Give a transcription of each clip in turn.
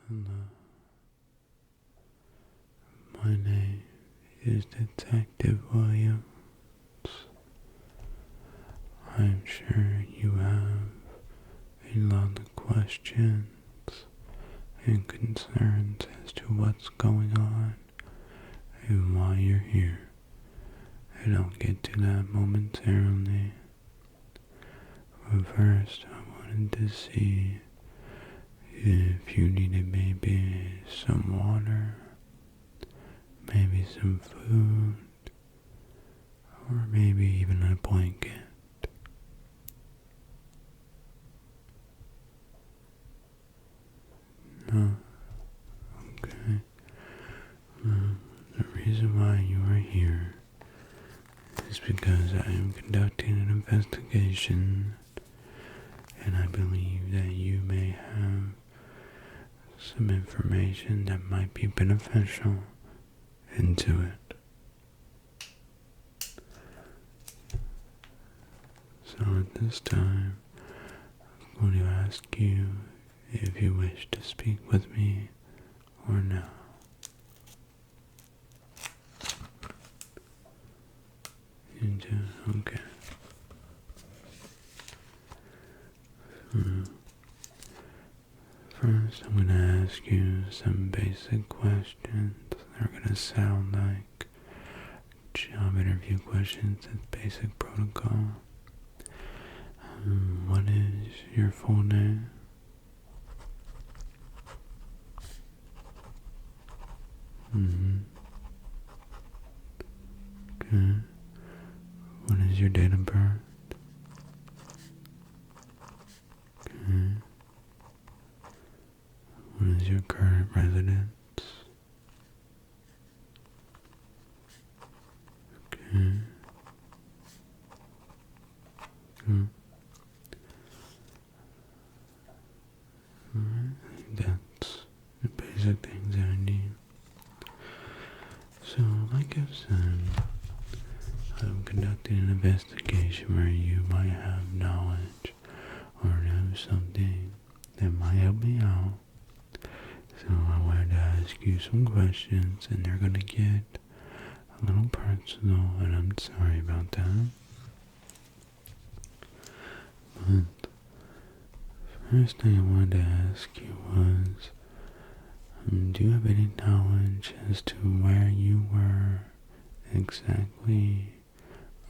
Hello, my name is Detective Williams. I'm sure you have a lot of questions and concerns as to what's going on and why you're here, and I'll get to that momentarily. But first, I wanted to see if you needed maybe some water, maybe some food, or maybe even a blanket. No? Okay. The reason why you are here is because I am conducting an investigation, and I believe that you may have some information that might be beneficial into it. So at this time, I'm going to ask you if you wish to speak with me or no. You do? Okay. First, I'm going to ask you some basic questions. They're going to sound like job interview questions. It's basic protocol. What is your full name? Okay. What is your date of birth? Okay. What is your current residence? Okay. Good. Alright, I think that's the basic things I need. So, like I've said, I'm conducting an investigation where you might have knowledge or know something that might help me out. So I wanted to ask you some questions, and they're going to get a little personal, and I'm sorry about that. But first thing I wanted to ask you was, do you have any knowledge as to where you were exactly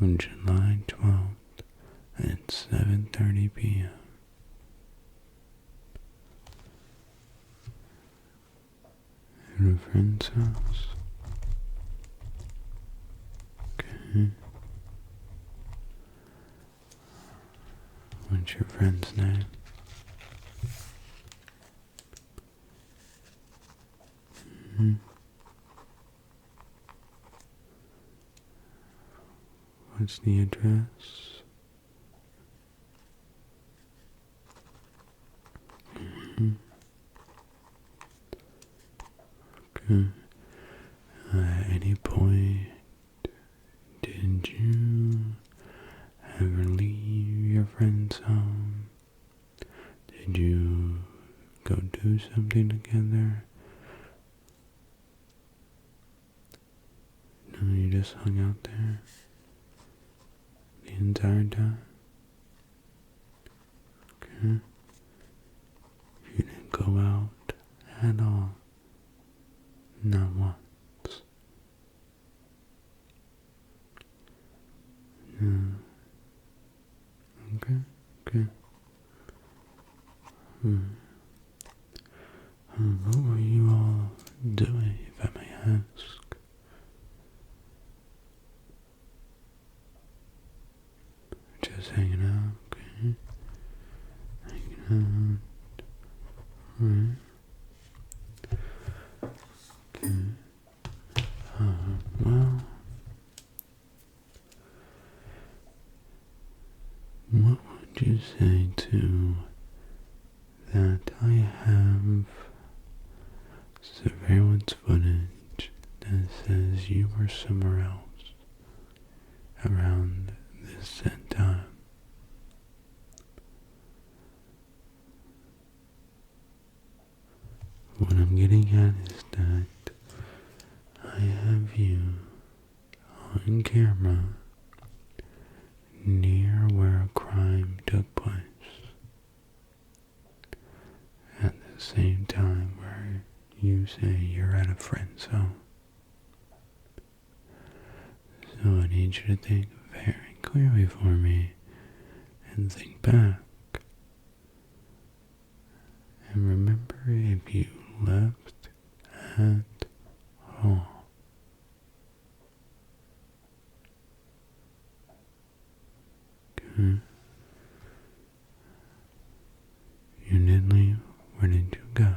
on July 12th at 7:30 p.m.? At a friend's house? Okay. What's your friend's name? What's the address? Okay. At any point, did you ever leave your friend's home? Did you go do something together? No, you just hung out there the entire time? Okay. You didn't go out at all? Not once? No. Okay, okay. What were you all doing, if I may ask? Just hanging out, okay? Hanging out, right? Okay. Well, what would you say to that I have surveillance footage that says you were somewhere else around this set time? What I'm getting at is that I have you on camera near where a crime took place at the same time where you say you're at a friend's home. So I need you to think very clearly for me and think back. And remember if you left at all. Okay. You didn't leave. Where did you go?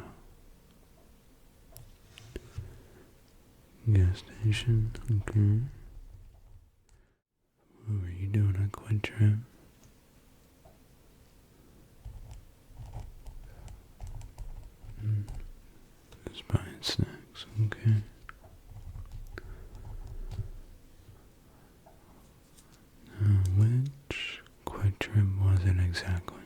Gas station. Okay. What were you doing on Quick Trip? Just buying snacks. Okay. Now, which Quick Trip was it exactly?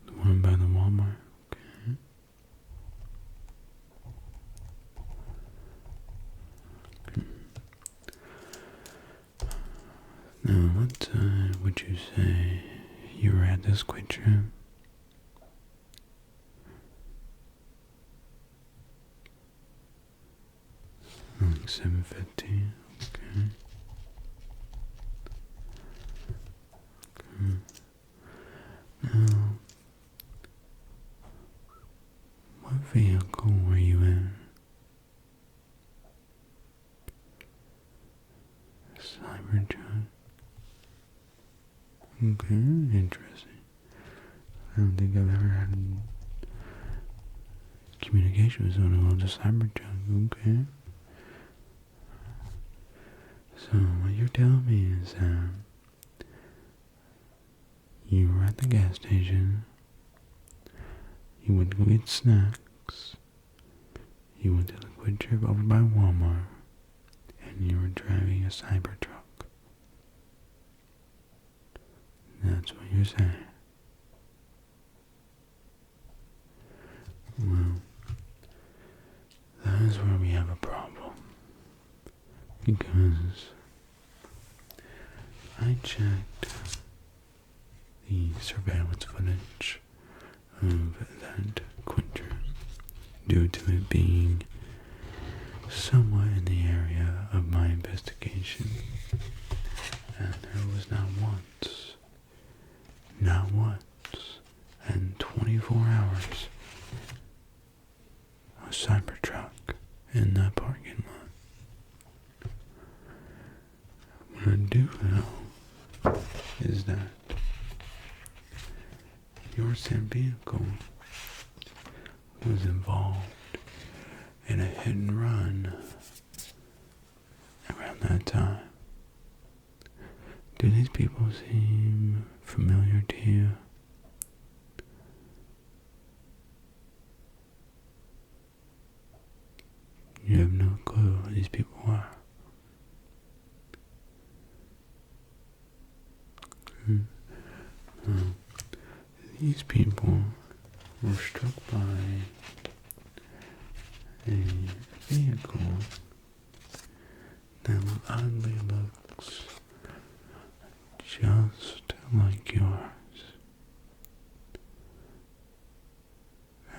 The one by the Walmart? Okay. Now, what time would you say you were at this Quick Trip? Like 7:15. Okay. Now, what vehicle were you in? Cybertruck. Okay, interesting. I don't think I've ever had communication with someone about the Cybertruck. Okay. So what you're telling me is that you were at the gas station, you went to go get snacks, you went to the Quick Trip over by Walmart, and you were driving a Cybertruck. That's what you're saying. Well, that is where we have a problem. Because I checked the surveillance footage of that Quick Trip due to it being somewhat in the area of my investigation. And there was not once, in 24 hours, a Cybertruck in that parking lot. What I do know is that your said vehicle was involved in a hit and run around that time. Do these people seem familiar to you? You have no clue who these people are. These people were struck by a vehicle that oddly looks just like yours.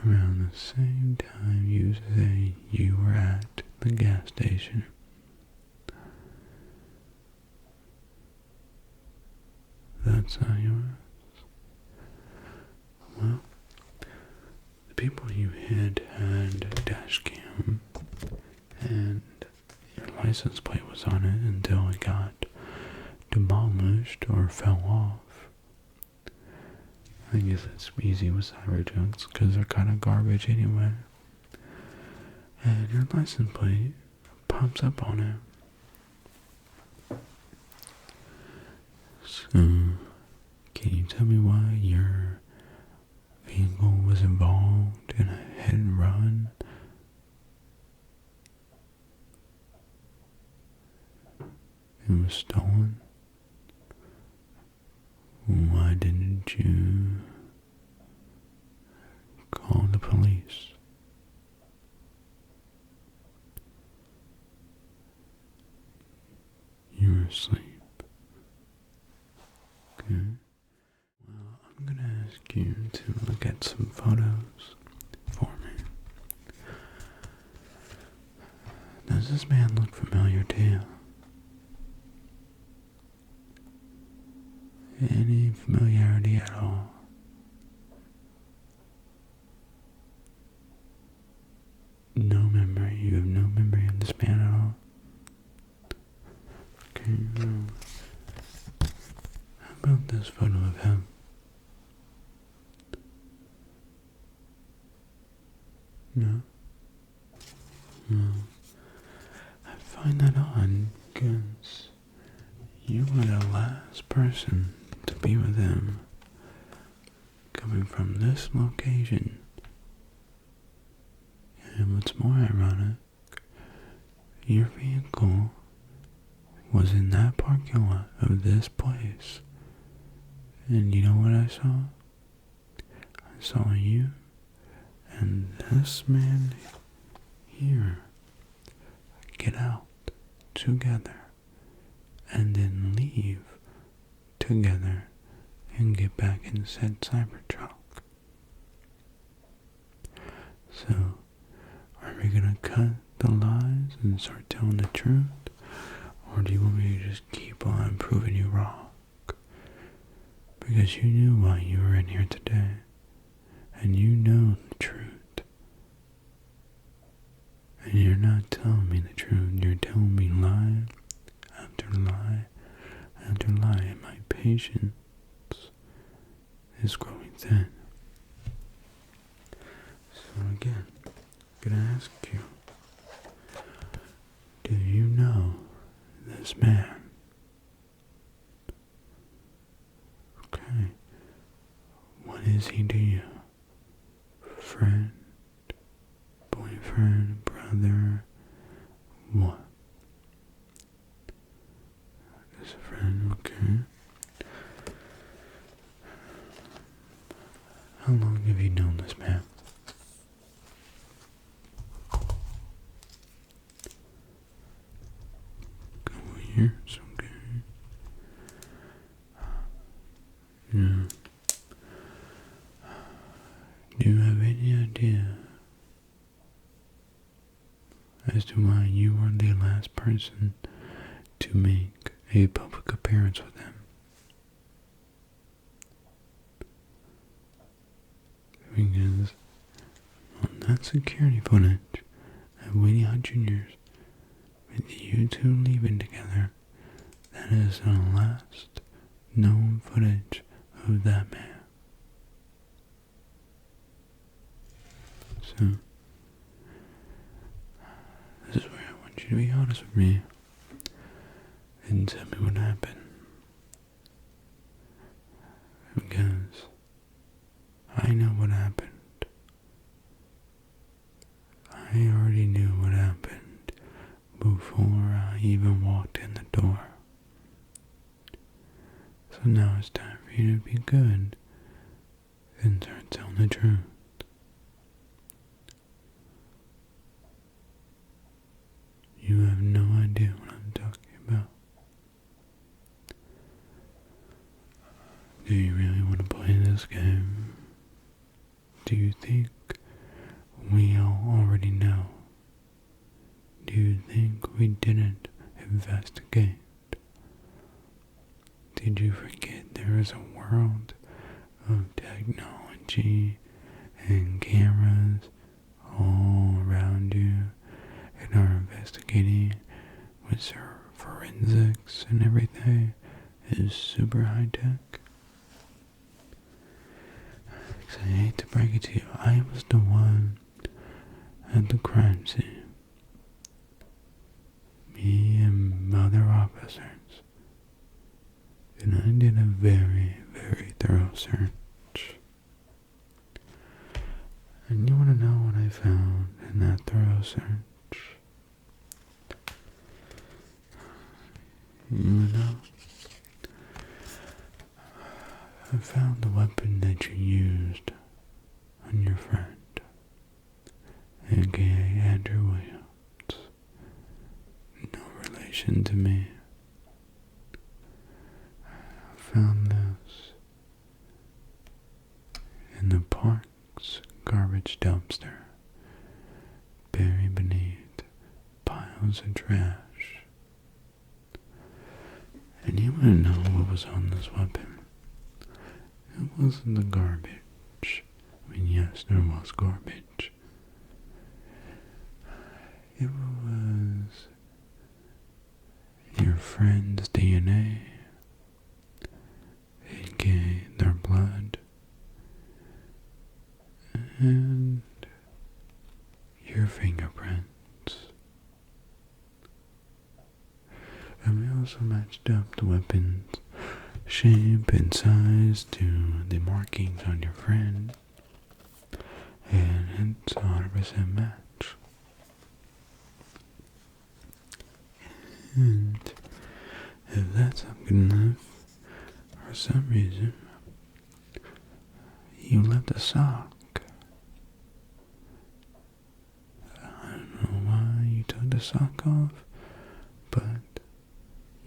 Around the same time you say you were at the gas station. That's not yours. Well, the people you hit had a dash cam, and your license plate was on it until it got demolished or fell off. I guess it's easy with Cybertrucks because they're kind of garbage anyway. And your license plate pops up on it. So, can you tell me why your vehicle was involved in a hit and run? It was stolen? Why didn't you ask you to look at some photos for me. Does this man look familiar to you? Any familiarity at all? No memory. You have no memory of this man at all? Okay, no. How about this photo of him? No? No. I find that odd because you were the last person to be with him coming from this location. And what's more ironic, your vehicle was in that parking lot of this place. And you know what I saw? I saw you and this man here get out together and then leave together and get back in said Cybertruck. So, are we gonna cut the lies and start telling the truth? Or do you want me to just keep on proving you wrong? Because you knew why you were in here today. And you know the truth. And you're not telling me the truth. You're telling me lie after lie after lie. And my patience is growing thin. So again, I'm gonna ask you, do you know this man? Okay. What is he to you? Friend? Boyfriend? Brother? What? Is a friend, okay. How long have you known this man? Couple years, okay. Yeah. Do you have any idea as to why you were the last person to make a public appearance with him? Because on that security footage of Winnie Hot Jr.'s with you two leaving together, that is the last known footage of that man. So, this is where I want you to be honest with me and tell me what happened. Because I know what happened. I already knew what happened before I even walked in the door. So now it's time for you to be good and start telling the truth. You have no idea what I'm talking about. Do you really want to play this game? Do you think we all already know? Do you think we didn't investigate? Did you forget there is a world of technology and cameras all around you and are investigating with forensics and everything is super high tech? I hate to break it to you, I was the one at the crime scene. Me and other officers. And I did a very, very thorough search. And you want to know what I found in that thorough search? You know? I found the weapon that you used on your friend, aka Andrew Williams. No relation to me. I found this garbage dumpster, buried beneath piles of trash. And you wouldn't know what was on this weapon. It wasn't the garbage. I mean, yes, there was garbage. It was your friend's DNA, aka their blood, and your fingerprints. And we also matched up the weapon's shape and size to the markings on your friend, and it's 100% match. And if that's not good enough, for some reason, you left a sock. I don't know why you took the sock off, but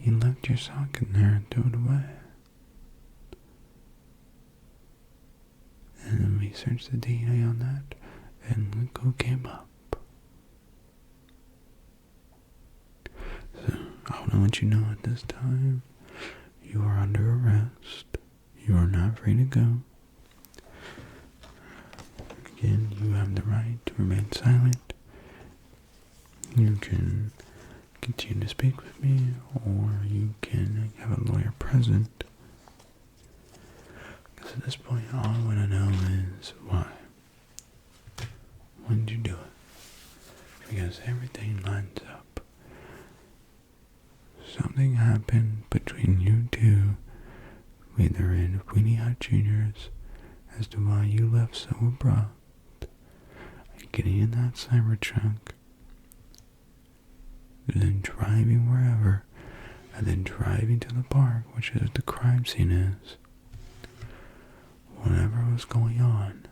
you left your sock in there and threw it away. And then we searched the DNA on that, and look who came up. So, I want to let you know at this time, you are under arrest. You are not free to go. Again, you have the right to remain silent. You can continue to speak with me, or you can have a lawyer present. Because at this point, all I want to know is why. When did you do it? Because everything lines up. Something happened between you two, either in Weenie Hut Juniors, as to why you left so abrupt. Getting in that Cybertruck, then driving wherever, and then driving to the park, which is the crime scene is. Whatever was going on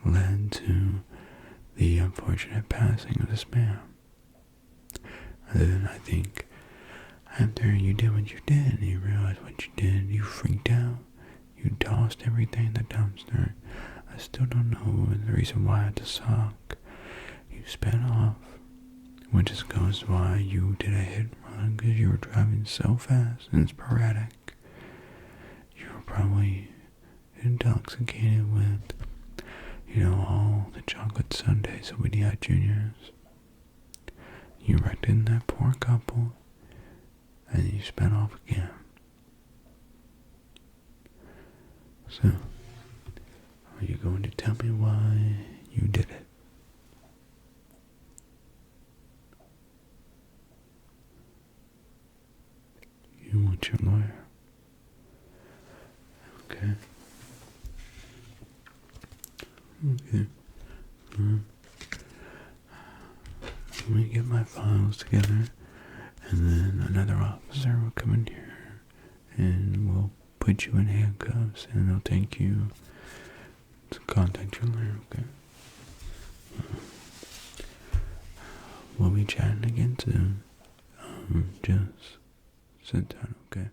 led to the unfortunate passing of this man. And then I think after you did what you did, and you realized what you did, you freaked out. You tossed everything in the dumpster. I still don't know the reason why the sock. You sped off, which just goes why you did a hit and run, because you were driving so fast and sporadic. You were probably intoxicated with, all the chocolate sundaes that we had juniors. You wrecked in that poor couple, and you sped off again. So, are you going to tell me why you did it? You want your lawyer? Okay. Okay. Let me get my files together, and then another officer will come in here, and we'll put you in handcuffs, and they'll take you to contact your lawyer, okay? We'll be chatting again soon. Just sit down, okay?